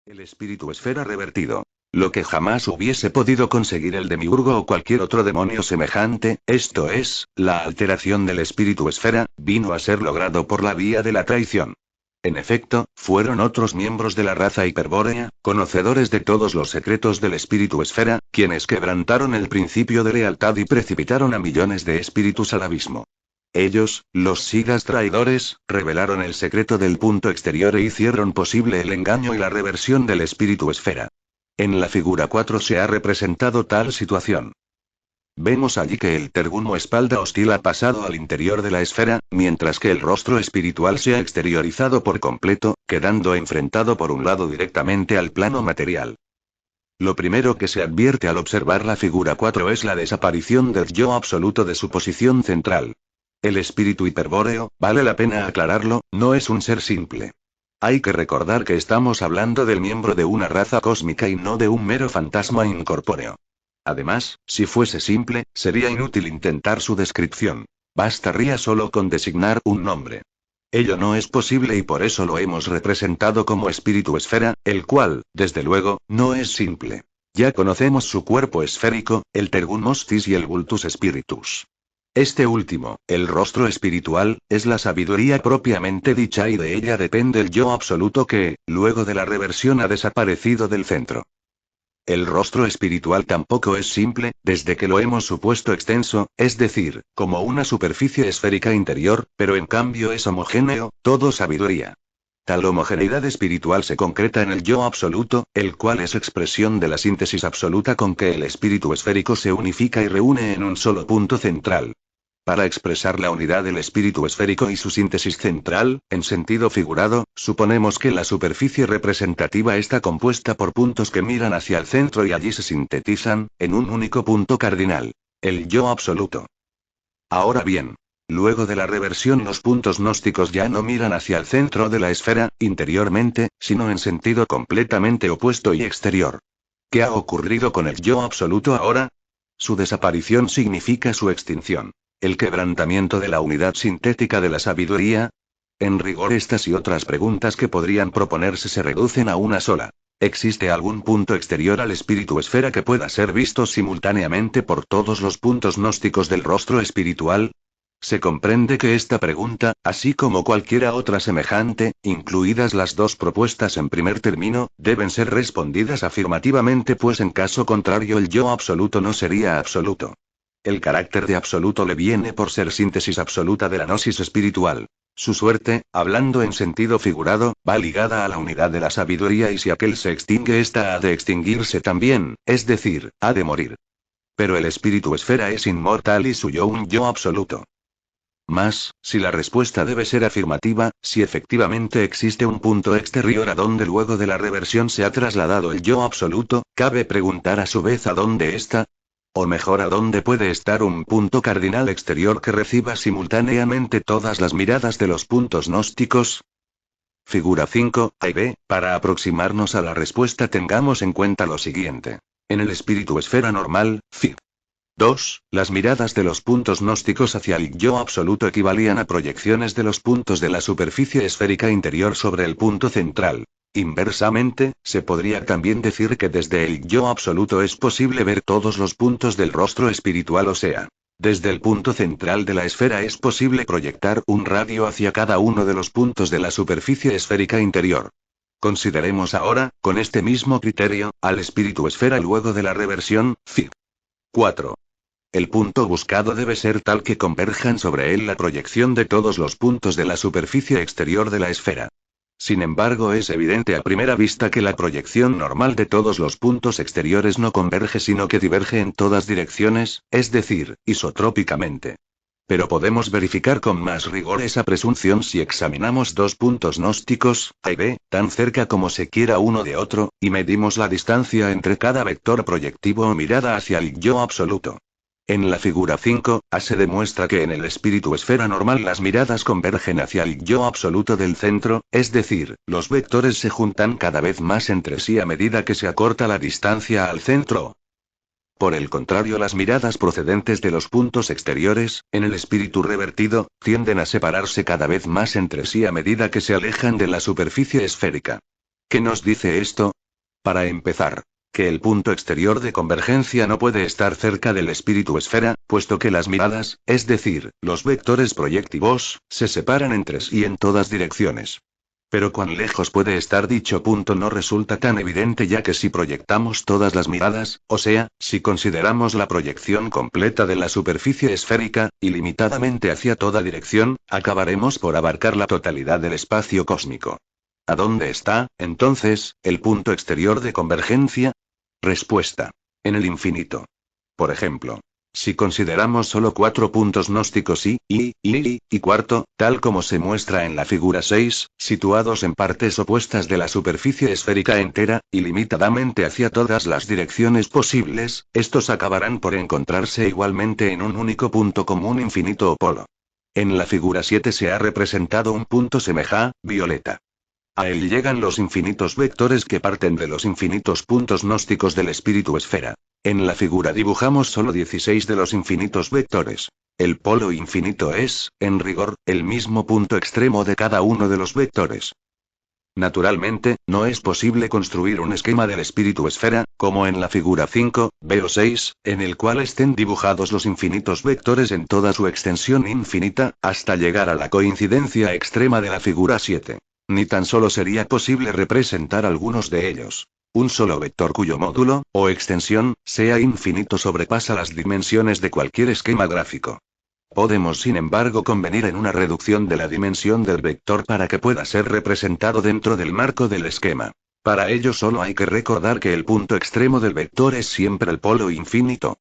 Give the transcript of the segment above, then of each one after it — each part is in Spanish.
El espíritu esfera revertido. Lo que jamás hubiese podido conseguir el demiurgo o cualquier otro demonio semejante, esto es, la alteración del espíritu esfera, vino a ser logrado por la vía de la traición. En efecto, fueron otros miembros de la raza hiperbórea, conocedores de todos los secretos del espíritu esfera, quienes quebrantaron el principio de lealtad y precipitaron a millones de espíritus al abismo. Ellos, los sigas traidores, revelaron el secreto del punto exterior e hicieron posible el engaño y la reversión del espíritu esfera. En la figura 4 se ha representado tal situación. Vemos allí que el terguno espalda hostil ha pasado al interior de la esfera, mientras que el rostro espiritual se ha exteriorizado por completo, quedando enfrentado por un lado directamente al plano material. Lo primero que se advierte al observar la figura 4 es la desaparición del yo absoluto de su posición central. El espíritu hiperbóreo, vale la pena aclararlo, no es un ser simple. Hay que recordar que estamos hablando del miembro de una raza cósmica y no de un mero fantasma incorpóreo. Además, si fuese simple, sería inútil intentar su descripción. Bastaría solo con designar un nombre. Ello no es posible y por eso lo hemos representado como espíritu esfera, el cual, desde luego, no es simple. Ya conocemos su cuerpo esférico, el tergun mostis y el vultus spiritus. Este último, el rostro espiritual, es la sabiduría propiamente dicha y de ella depende el yo absoluto que, luego de la reversión ha desaparecido del centro. El rostro espiritual tampoco es simple, desde que lo hemos supuesto extenso, es decir, como una superficie esférica interior, pero en cambio es homogéneo, todo sabiduría. Tal homogeneidad espiritual se concreta en el yo absoluto, el cual es expresión de la síntesis absoluta con que el espíritu esférico se unifica y reúne en un solo punto central. Para expresar la unidad del espíritu esférico y su síntesis central, en sentido figurado, suponemos que la superficie representativa está compuesta por puntos que miran hacia el centro y allí se sintetizan, en un único punto cardinal. El yo absoluto. Ahora bien, luego de la reversión los puntos gnósticos ya no miran hacia el centro de la esfera, interiormente, sino en sentido completamente opuesto y exterior. ¿Qué ha ocurrido con el yo absoluto ahora? Su desaparición significa su extinción. ¿El quebrantamiento de la unidad sintética de la sabiduría? En rigor estas y otras preguntas que podrían proponerse se reducen a una sola. ¿Existe algún punto exterior al espíritu esfera que pueda ser visto simultáneamente por todos los puntos gnósticos del rostro espiritual? Se comprende que esta pregunta, así como cualquiera otra semejante, incluidas las dos propuestas en primer término, deben ser respondidas afirmativamente pues en caso contrario el yo absoluto no sería absoluto. El carácter de absoluto le viene por ser síntesis absoluta de la gnosis espiritual. Su suerte, hablando en sentido figurado, va ligada a la unidad de la sabiduría y si aquel se extingue ésta ha de extinguirse también, es decir, ha de morir. Pero el espíritu esfera es inmortal y suyo un yo absoluto. Mas, si la respuesta debe ser afirmativa, si efectivamente existe un punto exterior a donde luego de la reversión se ha trasladado el yo absoluto, cabe preguntar a su vez a dónde está. O mejor, ¿a dónde puede estar un punto cardinal exterior que reciba simultáneamente todas las miradas de los puntos gnósticos? Figura 5, A y B, para aproximarnos a la respuesta tengamos en cuenta lo siguiente. En el espíritu esfera normal, Fig. 2, las miradas de los puntos gnósticos hacia el yo absoluto equivalían a proyecciones de los puntos de la superficie esférica interior sobre el punto central. Inversamente, se podría también decir que desde el yo absoluto es posible ver todos los puntos del rostro espiritual, o sea, desde el punto central de la esfera es posible proyectar un radio hacia cada uno de los puntos de la superficie esférica interior. Consideremos ahora, con este mismo criterio, al espíritu esfera luego de la reversión, Fig. 4. El punto buscado debe ser tal que converjan sobre él la proyección de todos los puntos de la superficie exterior de la esfera. Sin embargo, es evidente a primera vista que la proyección normal de todos los puntos exteriores no converge sino que diverge en todas direcciones, es decir, isotrópicamente. Pero podemos verificar con más rigor esa presunción si examinamos dos puntos gnósticos, A y B, tan cerca como se quiera uno de otro, y medimos la distancia entre cada vector proyectivo o mirada hacia el yo absoluto. En la figura 5, A se demuestra que en el espíritu esfera normal las miradas convergen hacia el yo absoluto del centro, es decir, los vectores se juntan cada vez más entre sí a medida que se acorta la distancia al centro. Por el contrario, las miradas procedentes de los puntos exteriores, en el espíritu revertido, tienden a separarse cada vez más entre sí a medida que se alejan de la superficie esférica. ¿Qué nos dice esto? Para empezar, que el punto exterior de convergencia no puede estar cerca del espíritu esfera, puesto que las miradas, es decir, los vectores proyectivos, se separan entre sí en todas direcciones. Pero cuán lejos puede estar dicho punto no resulta tan evidente, ya que si proyectamos todas las miradas, o sea, si consideramos la proyección completa de la superficie esférica, ilimitadamente hacia toda dirección, acabaremos por abarcar la totalidad del espacio cósmico. ¿A dónde está, entonces, el punto exterior de convergencia? Respuesta: en el infinito. Por ejemplo, si consideramos solo 4 puntos gnósticos y cuarto, tal como se muestra en la figura 6, situados en partes opuestas de la superficie esférica entera, ilimitadamente hacia todas las direcciones posibles, estos acabarán por encontrarse igualmente en un único punto común infinito o polo. En la figura 7 se ha representado un punto semejante, violeta. A él llegan los infinitos vectores que parten de los infinitos puntos gnósticos del espíritu esfera. En la figura dibujamos solo 16 de los infinitos vectores. El polo infinito es, en rigor, el mismo punto extremo de cada uno de los vectores. Naturalmente, no es posible construir un esquema del espíritu esfera, como en la figura 5, b o 6, en el cual estén dibujados los infinitos vectores en toda su extensión infinita, hasta llegar a la coincidencia extrema de la figura 7. Ni tan solo sería posible representar algunos de ellos. Un solo vector cuyo módulo, o extensión, sea infinito sobrepasa las dimensiones de cualquier esquema gráfico. Podemos sin embargo convenir en una reducción de la dimensión del vector para que pueda ser representado dentro del marco del esquema. Para ello solo hay que recordar que el punto extremo del vector es siempre el polo infinito.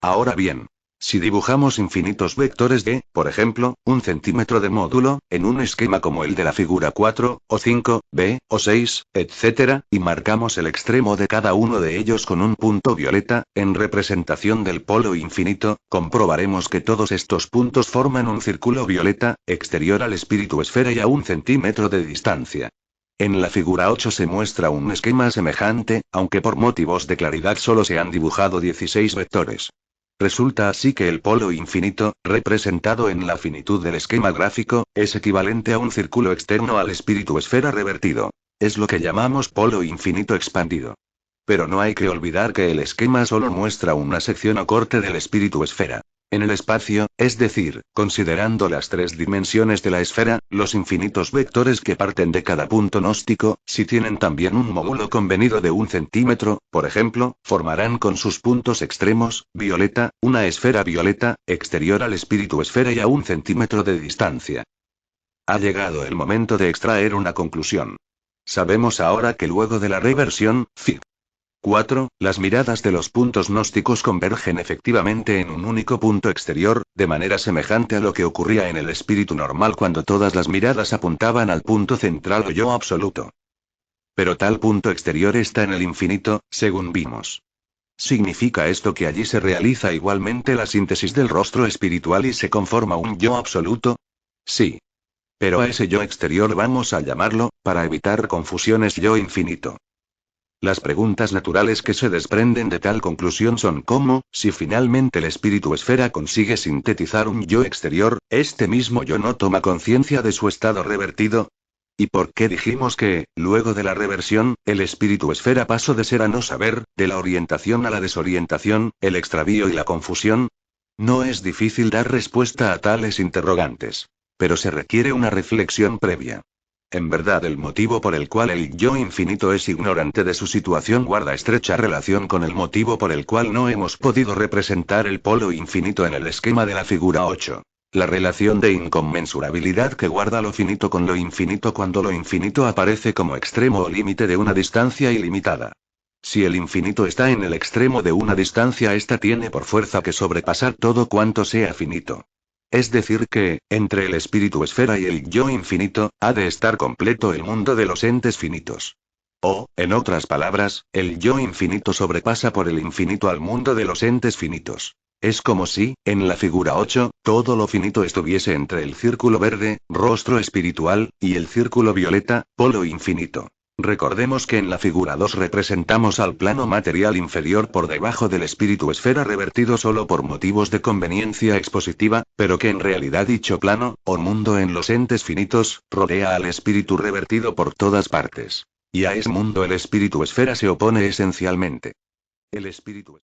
Ahora bien, si dibujamos infinitos vectores de, por ejemplo, 1 centímetro de módulo, en un esquema como el de la figura 4, o 5, b, o 6, etc., y marcamos el extremo de cada uno de ellos con un punto violeta, en representación del polo infinito, comprobaremos que todos estos puntos forman un círculo violeta, exterior al espíritu esfera y a 1 centímetro de distancia. En la figura 8 se muestra un esquema semejante, aunque por motivos de claridad solo se han dibujado 16 vectores. Resulta así que el polo infinito, representado en la finitud del esquema gráfico, es equivalente a un círculo externo al espíritu esfera revertido. Es lo que llamamos polo infinito expandido. Pero no hay que olvidar que el esquema solo muestra una sección o corte del espíritu esfera. En el espacio, es decir, considerando las 3 dimensiones de la esfera, los infinitos vectores que parten de cada punto gnóstico, si tienen también un módulo convenido de 1 centímetro, por ejemplo, formarán con sus puntos extremos, violeta, una esfera violeta, exterior al espíritu esfera y a 1 centímetro de distancia. Ha llegado el momento de extraer una conclusión. Sabemos ahora que luego de la reversión, φ. 4. Las miradas de los puntos gnósticos convergen efectivamente en un único punto exterior, de manera semejante a lo que ocurría en el espíritu normal cuando todas las miradas apuntaban al punto central o yo absoluto. Pero tal punto exterior está en el infinito, según vimos. ¿Significa esto que allí se realiza igualmente la síntesis del rostro espiritual y se conforma un yo absoluto? Sí. Pero a ese yo exterior vamos a llamarlo, para evitar confusiones, yo infinito. Las preguntas naturales que se desprenden de tal conclusión son cómo, si finalmente el espíritu esfera consigue sintetizar un yo exterior, este mismo yo no toma conciencia de su estado revertido. ¿Y por qué dijimos que, luego de la reversión, el espíritu esfera pasó de ser a no saber, de la orientación a la desorientación, el extravío y la confusión? No es difícil dar respuesta a tales interrogantes. Pero se requiere una reflexión previa. En verdad, el motivo por el cual el yo infinito es ignorante de su situación guarda estrecha relación con el motivo por el cual no hemos podido representar el polo infinito en el esquema de la figura 8. La relación de inconmensurabilidad que guarda lo finito con lo infinito cuando lo infinito aparece como extremo o límite de una distancia ilimitada. Si el infinito está en el extremo de una distancia, ésta tiene por fuerza que sobrepasar todo cuanto sea finito. Es decir que, entre el espíritu esfera y el yo infinito, ha de estar completo el mundo de los entes finitos. O, en otras palabras, el yo infinito sobrepasa por el infinito al mundo de los entes finitos. Es como si, en la figura 8, todo lo finito estuviese entre el círculo verde, rostro espiritual, y el círculo violeta, polo infinito. Recordemos que en la figura 2 representamos al plano material inferior por debajo del espíritu esfera revertido solo por motivos de conveniencia expositiva, pero que en realidad dicho plano, o mundo en los entes finitos, rodea al espíritu revertido por todas partes. Y a ese mundo el espíritu esfera se opone esencialmente. El espíritu